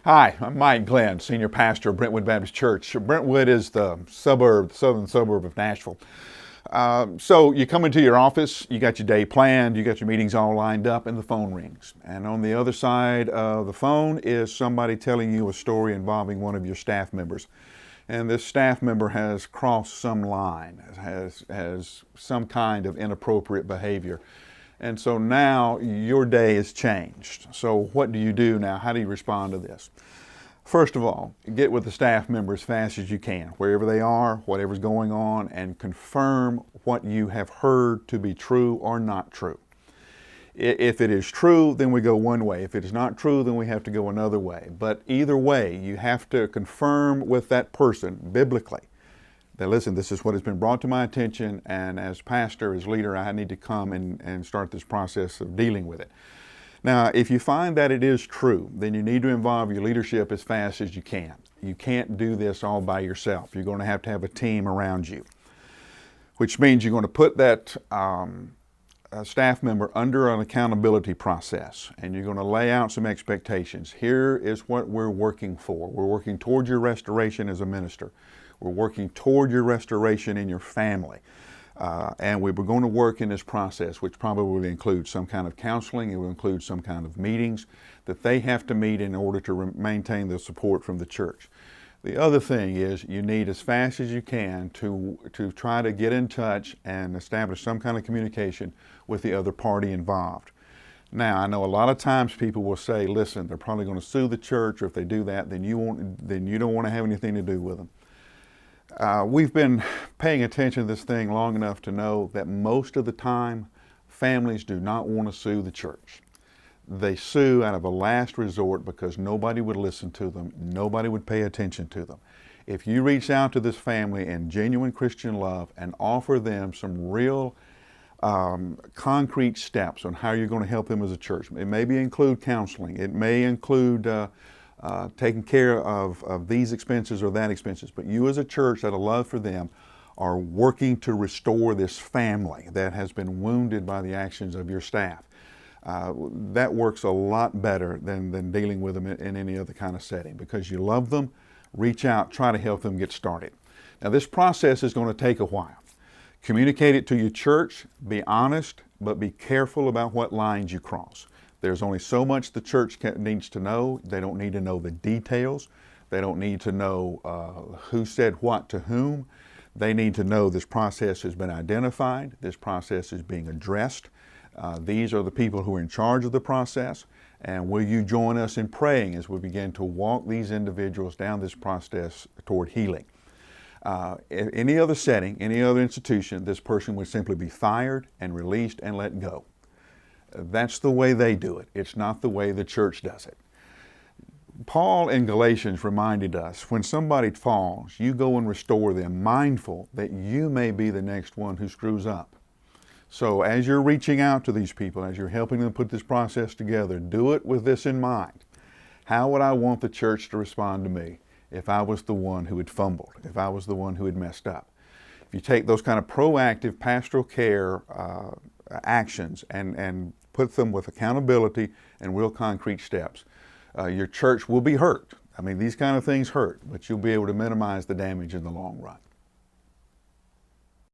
Hi, I'm Mike Glenn, Senior Pastor of Brentwood Baptist Church. Brentwood is the southern suburb of Nashville. So you come into your office, you got your day planned, you got your meetings all lined up, and the phone rings. And on the other side of the phone is somebody telling you a story involving one of your staff members. And this staff member has crossed some line, has some kind of inappropriate behavior. And so now your day is changed. So what do you do now? How do you respond to this? First of all, get with the staff member as fast as you can, wherever they are, whatever's going on, and confirm what you have heard to be true or not true. If it is true, then we go one way. If it is not true, then we have to go another way. But either way, you have to confirm with that person biblically that, listen, this is what has been brought to my attention, and as pastor, as leader, I need to come and start this process of dealing with it. Now, if you find that it is true, then you need to involve your leadership as fast as you can. You can't do this all by yourself. You're going to have a team around you, which means you're going to put that staff member under an accountability process, and you're going to lay out some expectations. Here is what we're working for. We're working toward your restoration as a minister. We're working toward your restoration in your family. And we're going to work in this process, which probably will include some kind of counseling. It will include some kind of meetings that they have to meet in order to maintain the support from the church. The other thing is you need, as fast as you can, to try to get in touch and establish some kind of communication with the other party involved. Now, I know a lot of times people will say, listen, they're probably going to sue the church, or if they do that, then you don't want to have anything to do with them. We've been paying attention to this thing long enough to know that most of the time, families do not want to sue the church. They sue out of a last resort because nobody would listen to them, nobody would pay attention to them. If you reach out to this family in genuine Christian love and offer them some real concrete steps on how you're going to help them as a church, it may include counseling, it may include taking care of these expenses or that expenses, but you as a church out of love for them are working to restore this family that has been wounded by the actions of your staff. That works a lot better than dealing with them in any other kind of setting, because you love them, reach out, try to help them get started. Now, this process is going to take a while. Communicate it to your church, be honest, but be careful about what lines you cross. There's only so much the church needs to know. They don't need to know the details. They don't need to know who said what to whom. They need to know this process has been identified. This process is being addressed. These are the people who are in charge of the process. And will you join us in praying as we begin to walk these individuals down this process toward healing? In any other setting, any other institution, this person would simply be fired and released and let go. That's the way they do it. It's not the way the church does it. Paul in Galatians reminded us, when somebody falls, you go and restore them, mindful that you may be the next one who screws up. So as you're reaching out to these people, as you're helping them put this process together, do it with this in mind. How would I want the church to respond to me if I was the one who had fumbled, if I was the one who had messed up? If you take those kind of proactive pastoral care actions and put them with accountability and real concrete steps, your church will be hurt. I mean, these kind of things hurt, but you'll be able to minimize the damage in the long run.